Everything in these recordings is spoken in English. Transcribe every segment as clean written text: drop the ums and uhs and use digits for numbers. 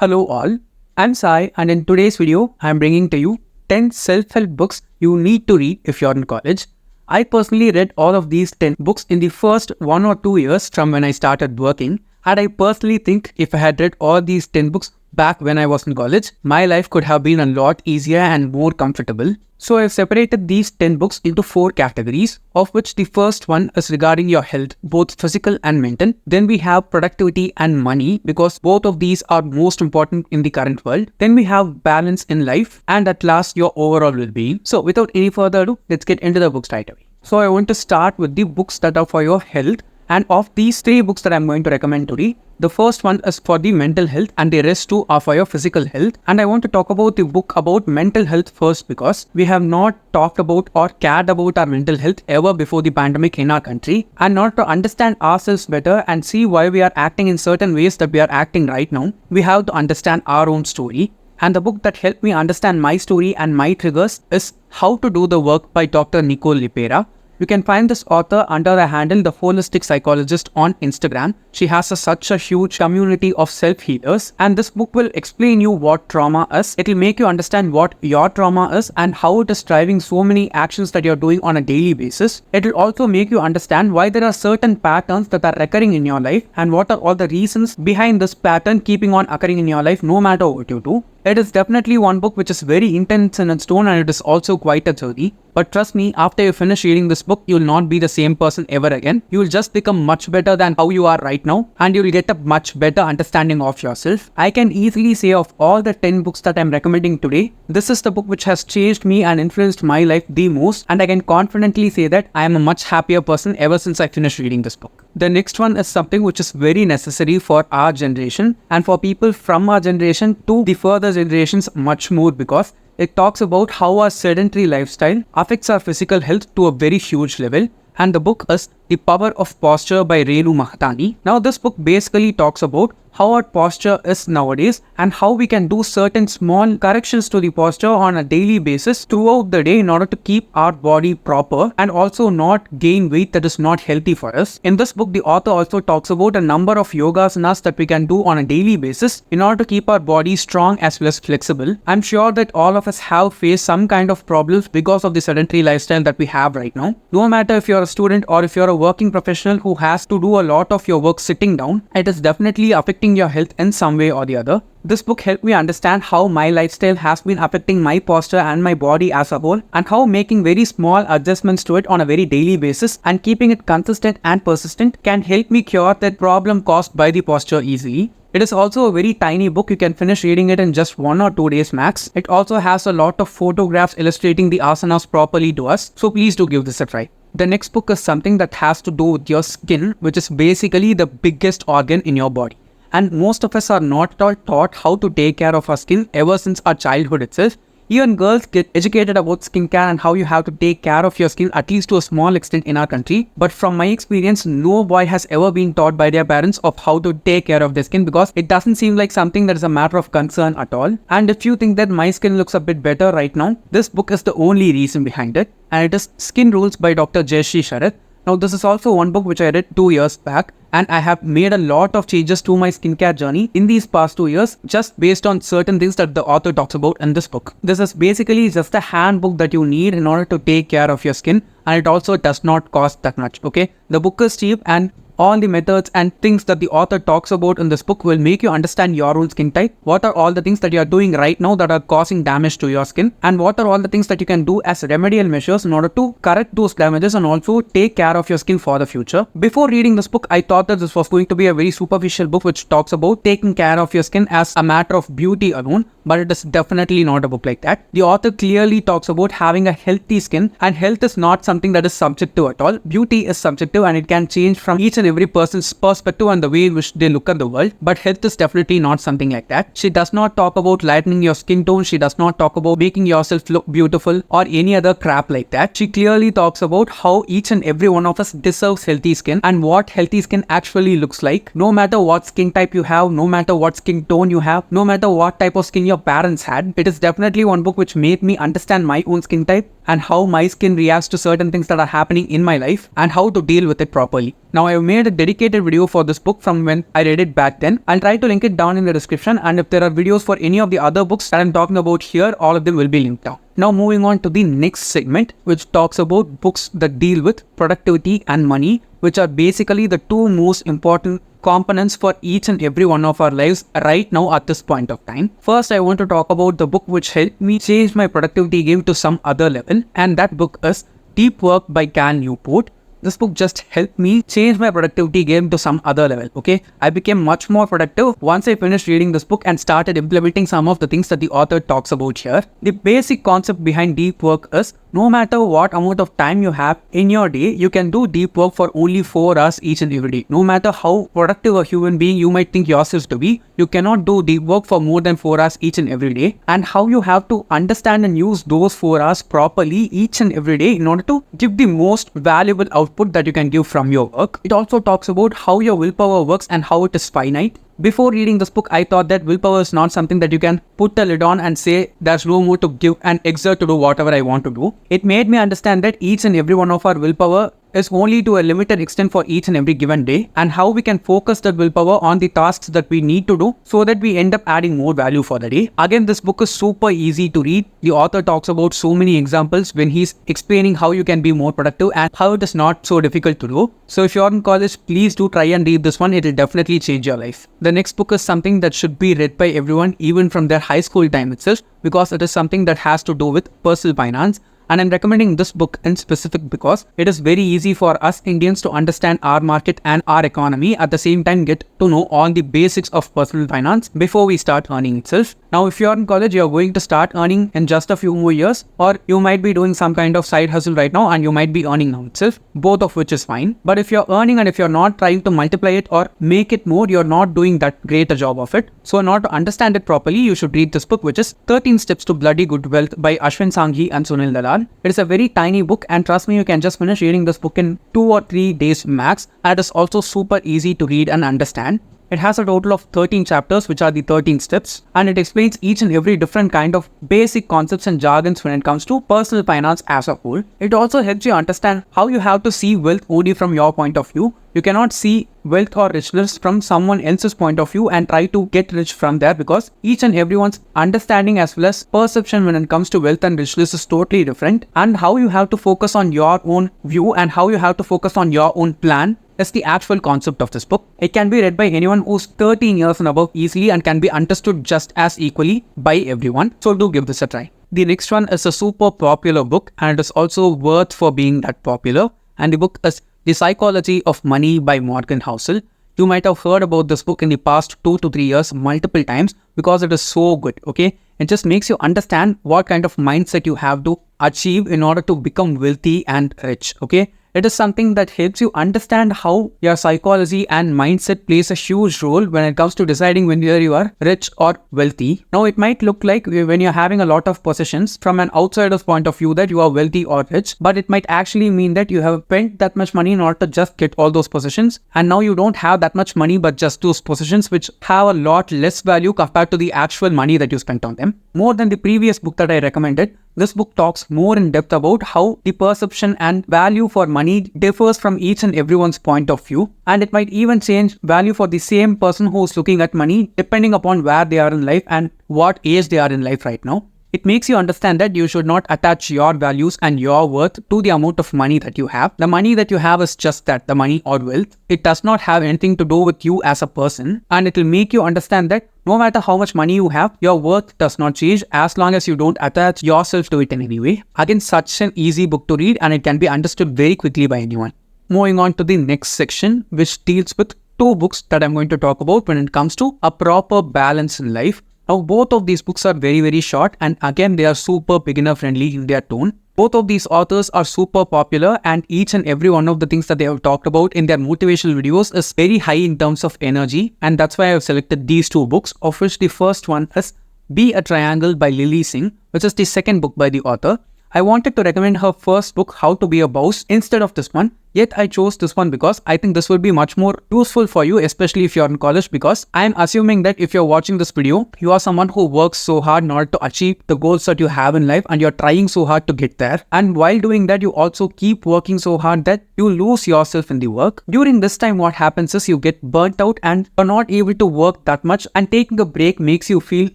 Hello all, I'm Sai and in today's video, I'm bringing to you 10 self-help books you need to read if you're in college. I personally read all of these 10 books in the first 1 or 2 years from when I started working, and I personally think if I had read all these 10 books back when I was in college, my life could have been a lot easier and more comfortable. So I've separated these 10 books into 4 categories, of which the first one is regarding your health, both physical and mental. Then we have productivity and money, because both of these are most important in the current world. Then we have balance in life, and at last your overall well-being. So without any further ado, let's get into the books right away. So I want to start with the books that are for your health. And of these 3 books that I'm going to recommend today, the first one is for the mental health and the rest 2 are for your physical health. And I want to talk about the book about mental health first, because we have not talked about or cared about our mental health ever before the pandemic in our country. And in order to understand ourselves better and see why we are acting in certain ways that we are acting right now, we have to understand our own story. And the book that helped me understand my story and my triggers is How to Do the Work by Dr. Nicole Lipera. You can find this author under the handle The Holistic Psychologist on Instagram. She has such a huge community of self-healers, and this book will explain you what trauma is. It will make you understand what your trauma is and how it is driving so many actions that you're doing on a daily basis. It will also make you understand why there are certain patterns that are recurring in your life and what are all the reasons behind this pattern keeping on occurring in your life no matter what you do. It is definitely one book which is very intense in its tone, and it is also quite a journey. But trust me, after you finish reading this book, you will not be the same person ever again. You will just become much better than how you are right now, and you will get a much better understanding of yourself. I can easily say of all the 10 books that I am recommending today, this is the book which has changed me and influenced my life the most, and I can confidently say that I am a much happier person ever since I finished reading this book. The next one is something which is very necessary for our generation and for people from our generation to the further generations much more, because it talks about how our sedentary lifestyle affects our physical health to a very huge level. And the book is The Power of Posture by Renu Mahatani. Now this book basically talks about how our posture is nowadays and how we can do certain small corrections to the posture on a daily basis throughout the day in order to keep our body proper and also not gain weight that is not healthy for us. In this book, the author also talks about a number of yogasanas that we can do on a daily basis in order to keep our body strong as well as flexible. I'm sure that all of us have faced some kind of problems because of the sedentary lifestyle that we have right now. No matter if you're a student or if you're a working professional who has to do a lot of your work sitting down, it is definitely affecting your health in some way or the other. This book helped me understand how my lifestyle has been affecting my posture and my body as a whole, and how making very small adjustments to it on a very daily basis and keeping it consistent and persistent can help me cure that problem caused by the posture easily. It is also a very tiny book. You can finish reading it in just 1 or 2 days max. It also has a lot of photographs illustrating the asanas properly to us, so please do give this a try. The next book is something that has to do with your skin, which is basically the biggest organ in your body. And most of us are not at all taught how to take care of our skin ever since our childhood itself. Even girls get educated about skincare and how you have to take care of your skin, at least to a small extent in our country. But from my experience, no boy has ever been taught by their parents of how to take care of their skin, because it doesn't seem like something that is a matter of concern at all. And if you think that my skin looks a bit better right now, this book is the only reason behind it. And it is Skin Rules by Dr. Jayashree Sharath. Now this is also one book which I read 2 years back, and I have made a lot of changes to my skincare journey in these past 2 years just based on certain things that the author talks about in this book. This is basically just a handbook that you need in order to take care of your skin, and it also does not cost that much, okay? The book is cheap, and all the methods and things that the author talks about in this book will make you understand your own skin type. What are all the things that you are doing right now that are causing damage to your skin, and what are all the things that you can do as remedial measures in order to correct those damages and also take care of your skin for the future. Before reading this book, I thought that this was going to be a very superficial book which talks about taking care of your skin as a matter of beauty alone, but it is definitely not a book like that. The author clearly talks about having a healthy skin, and health is not something that is subjective at all. Beauty is subjective, and it can change from each and every person's perspective and the way in which they look at the world, but health is definitely not something like that. She does not talk about lightening your skin tone. She does not talk about making yourself look beautiful or any other crap like that. She clearly talks about how each and every one of us deserves healthy skin and what healthy skin actually looks like. No matter what skin type you have, no matter what skin tone you have, no matter what type of skin your parents had, it is definitely one book which made me understand my own skin type and how my skin reacts to certain things that are happening in my life and how to deal with it properly. Now I have made a dedicated video for this book from when I read it back then. I'll try to link it down in the description, and if there are videos for any of the other books that I'm talking about here, all of them will be linked down. Now moving on to the next segment, which talks about books that deal with productivity and money, which are basically the two most important components for each and every one of our lives right now at this point of time. First, I want to talk about the book which helped me change my productivity game to some other level, and that book is Deep Work by Cal Newport. This book just helped me change my productivity game to some other level, okay? I became much more productive once I finished reading this book and started implementing some of the things that the author talks about here. The basic concept behind deep work is no matter what amount of time you have in your day, you can do deep work for only 4 hours each and every day. No matter how productive a human being you might think yourself to be, you cannot do deep work for more than 4 hours each and every day. And how you have to understand and use those 4 hours properly each and every day in order to give the most valuable output that you can give from your work. It also talks about how your willpower works and how it is finite. Before reading this book, I thought that willpower is not something that you can put a lid on and say there's no more to give and exert to do whatever I want to do. It made me understand that each and every one of our willpower is only to a limited extent for each and every given day, and how we can focus that willpower on the tasks that we need to do so that we end up adding more value for the day. Again, this book is super easy to read. The author talks about so many examples when he's explaining how you can be more productive and how it is not so difficult to do. So if you're in college, please do try and read this one. It will definitely change your life. The next book is something that should be read by everyone, even from their high school time itself, because it is something that has to do with personal finance. And I'm recommending this book in specific because it is very easy for us Indians to understand our market and our economy, at the same time get to know all the basics of personal finance before we start earning itself. Now, if you're in college, you're going to start earning in just a few more years, or you might be doing some kind of side hustle right now and you might be earning now itself, both of which is fine. But if you're earning and if you're not trying to multiply it or make it more, you're not doing that great a job of it. So in order to understand it properly, you should read this book, which is 13 Steps to Bloody Good Wealth by Ashwin Sanghi and Sunil Dalal. It is a very tiny book, and trust me, you can just finish reading this book in 2 or 3 days max, and it is also super easy to read and understand. It has a total of 13 chapters, which are the 13 steps, and it explains each and every different kind of basic concepts and jargons when it comes to personal finance as a whole. It also helps you understand how you have to see wealth only from your point of view. You cannot see wealth or richness from someone else's point of view and try to get rich from there, because each and everyone's understanding as well as perception when it comes to wealth and richness is totally different, and how you have to focus on your own view and how you have to focus on your own plan is the actual concept of this book. It can be read by anyone who's 13 years and above easily and can be understood just as equally by everyone. So do give this a try. The next one is a super popular book, and it is also worth for being that popular. And the book is The Psychology of Money by Morgan Housel. You might have heard about this book in the past 2 to 3 years multiple times because it is so good, okay? It just makes you understand what kind of mindset you have to achieve in order to become wealthy and rich, okay? It is something that helps you understand how your psychology and mindset plays a huge role when it comes to deciding whether you are rich or wealthy. Now, it might look like when you're having a lot of possessions from an outsider's point of view that you are wealthy or rich, but it might actually mean that you have spent that much money in order to just get all those possessions, and now you don't have that much money but just those possessions, which have a lot less value compared to the actual money that you spent on them. More than the previous book that I recommended, this book talks more in depth about how the perception and value for money differs from each and everyone's point of view, and it might even change value for the same person who's looking at money depending upon where they are in life and what age they are in life right now. It makes you understand that you should not attach your values and your worth to the amount of money that you have. The money that you have is just that, the money or wealth. It does not have anything to do with you as a person, and it will make you understand that no matter how much money you have, your worth does not change as long as you don't attach yourself to it in any way. Again, such an easy book to read, and it can be understood very quickly by anyone. Moving on to the next section, which deals with 2 books that I'm going to talk about when it comes to a proper balance in life. Now, both of these books are very short, and again, they are super beginner friendly in their tone. Both of these authors are super popular, and each and every one of the things that they have talked about in their motivational videos is very high in terms of energy, and that's why I have selected these 2 books, of which the first one is Be a Triangle by Lily Singh, which is the second book by the author. I wanted to recommend her first book, How to Be a Boss, instead of this one, Yet I chose this one because I think this will be much more useful for you, especially if you're in college, because I am assuming that if you're watching this video, you are someone who works so hard in order to achieve the goals that you have in life, and you're trying so hard to get there. And while doing that, you also keep working so hard that you lose yourself in the work. During this time, what happens is you get burnt out and are not able to work that much, and taking a break makes you feel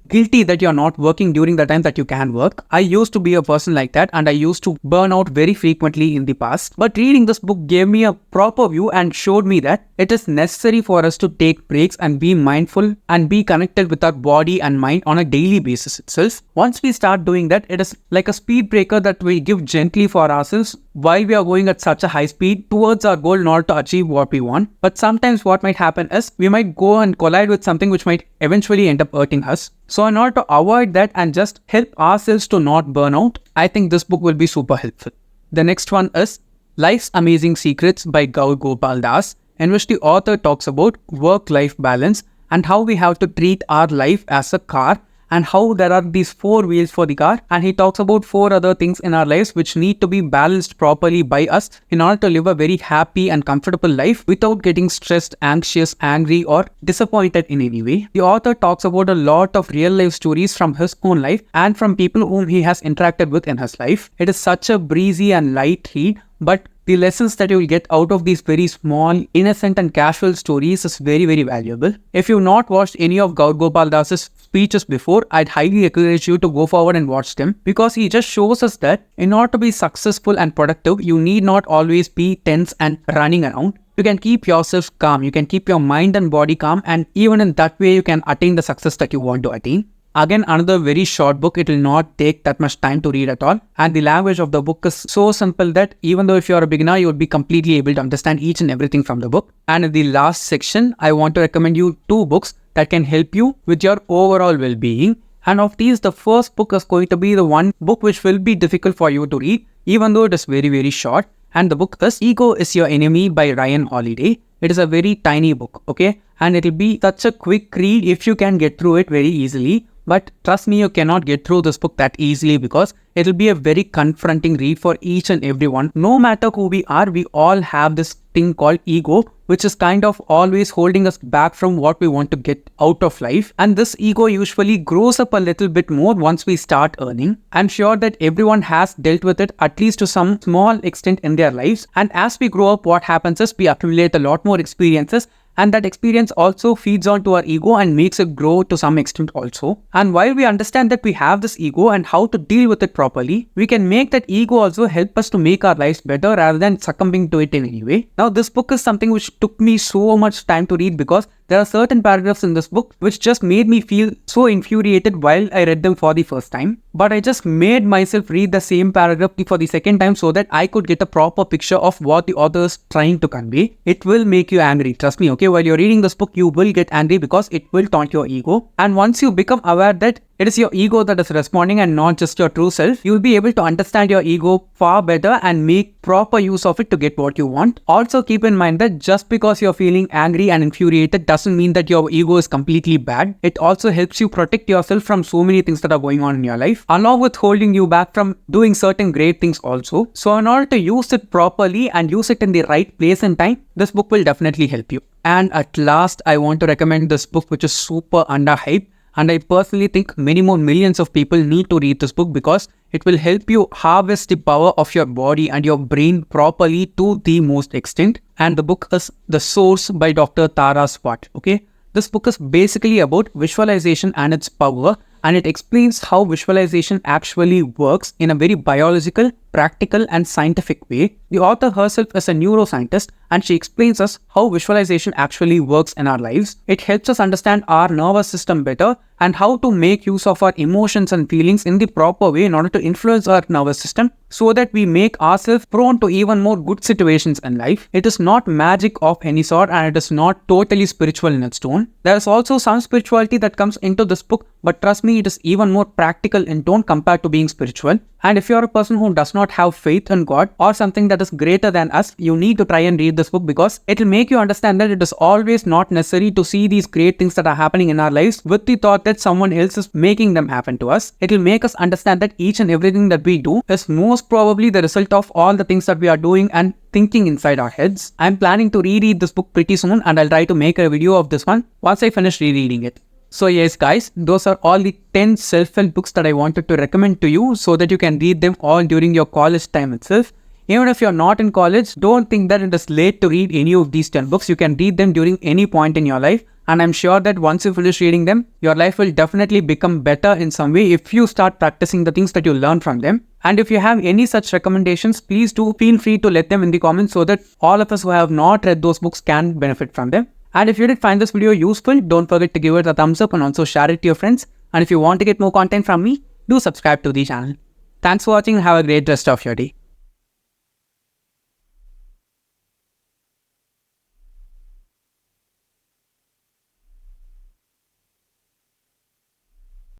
guilty that you're not working during the time that you can work. I used to be a person like that, and I used to burn out very frequently in the past. But reading this book gave me a proper view and showed me that it is necessary for us to take breaks and be mindful and be connected with our body and mind on a daily basis itself. Once we start doing that, it is like a speed breaker that we give gently for ourselves while we are going at such a high speed towards our goal in order to achieve what we want. But sometimes what might happen is we might go and collide with something which might eventually end up hurting us. So in order to avoid that and just help ourselves to not burn out, I think this book will be super helpful. The next one is Life's Amazing Secrets by Gaur Gopal Das, in which the author talks about work-life balance and how we have to treat our life as a car, and how there are these 4 wheels for the car, and he talks about 4 other things in our lives which need to be balanced properly by us in order to live a very happy and comfortable life without getting stressed, anxious, angry or disappointed in any way. The author talks about a lot of real life stories from his own life and from people whom he has interacted with in his life. It is such a breezy and light read, but the lessons that you will get out of these very small, innocent and casual stories is very, very valuable. If you've not watched any of Gaur Gopal Das's speeches before, I'd highly encourage you to go forward and watch them, because he just shows us that in order to be successful and productive, you need not always be tense and running around. You can keep yourself calm, you can keep your mind and body calm, and even in that way, you can attain the success that you want to attain. Again, another very short book. It will not take that much time to read at all. And the language of the book is so simple that even though if you're a beginner, you will be completely able to understand each and everything from the book. And in the last section, I want to recommend you 2 books that can help you with your overall well-being. And of these, the first book is going to be the one book which will be difficult for you to read, even though it is very, very short. And the book is Ego is Your Enemy by Ryan Holiday. It is a very tiny book, okay? And it will be such a quick read if you can get through it very easily. But trust me, you cannot get through this book that easily, because it will be a very confronting read for each and everyone. No matter who we are, we all have this thing called ego, which is kind of always holding us back from what we want to get out of life. And this ego usually grows up a little bit more once we start earning. I'm sure that everyone has dealt with it at least to some small extent in their lives. And as we grow up, what happens is we accumulate a lot more experiences, and that experience also feeds onto our ego and makes it grow to some extent also. And while we understand that we have this ego and how to deal with it properly, we can make that ego also help us to make our lives better rather than succumbing to it in any way. Now, this book is something which took me so much time to read, because there are certain paragraphs in this book which just made me feel so infuriated while I read them for the first time. But I just made myself read the same paragraph for the second time so that I could get a proper picture of what the author is trying to convey. It will make you angry, trust me, okay? While you're reading this book, you will get angry because it will taunt your ego. And once you become aware that it is your ego that is responding and not just your true self, you will be able to understand your ego far better and make proper use of it to get what you want. Also keep in mind that just because you're feeling angry and infuriated doesn't mean that your ego is completely bad. It also helps you protect yourself from so many things that are going on in your life, along with holding you back from doing certain great things also. So in order to use it properly and use it in the right place and time, this book will definitely help you. And at last, I want to recommend this book which is super underhyped. And I personally think many more millions of people need to read this book, because it will help you harvest the power of your body and your brain properly to the most extent. And the book is The Source by Dr. Tara Swart. Okay, this book is basically about visualization and its power, and it explains how visualization actually works in a very biological, practical and scientific way. The author herself is a neuroscientist, and she explains us how visualization actually works in our lives. It helps us understand our nervous system better and how to make use of our emotions and feelings in the proper way in order to influence our nervous system, so that we make ourselves prone to even more good situations in life. It is not magic of any sort, and it is not totally spiritual in its tone. There is also some spirituality that comes into this book, but trust me, it is even more practical in tone compared to being spiritual. And if you're a person who does not have faith in God or something that is greater than us, you need to try and read this book, because it will make you understand that it is always not necessary to see these great things that are happening in our lives with the thought that that someone else is making them happen to us. It will make us understand that each and everything that we do is most probably the result of all the things that we are doing and thinking inside our heads. I'm planning to reread this book pretty soon, and I'll try to make a video of this one once I finish rereading it. So yes guys, those are all the 10 self-help books that I wanted to recommend to you so that you can read them all during your college time itself. Even if you're not in college, don't think that it is late to read any of these 10 books. You can read them during any point in your life. And I'm sure that once you finish reading them, your life will definitely become better in some way if you start practicing the things that you learn from them. And if you have any such recommendations, please do feel free to let them in the comments so that all of us who have not read those books can benefit from them. And if you did find this video useful, don't forget to give it a thumbs up and also share it to your friends. And if you want to get more content from me, do subscribe to the channel. Thanks for watching and have a great rest of your day.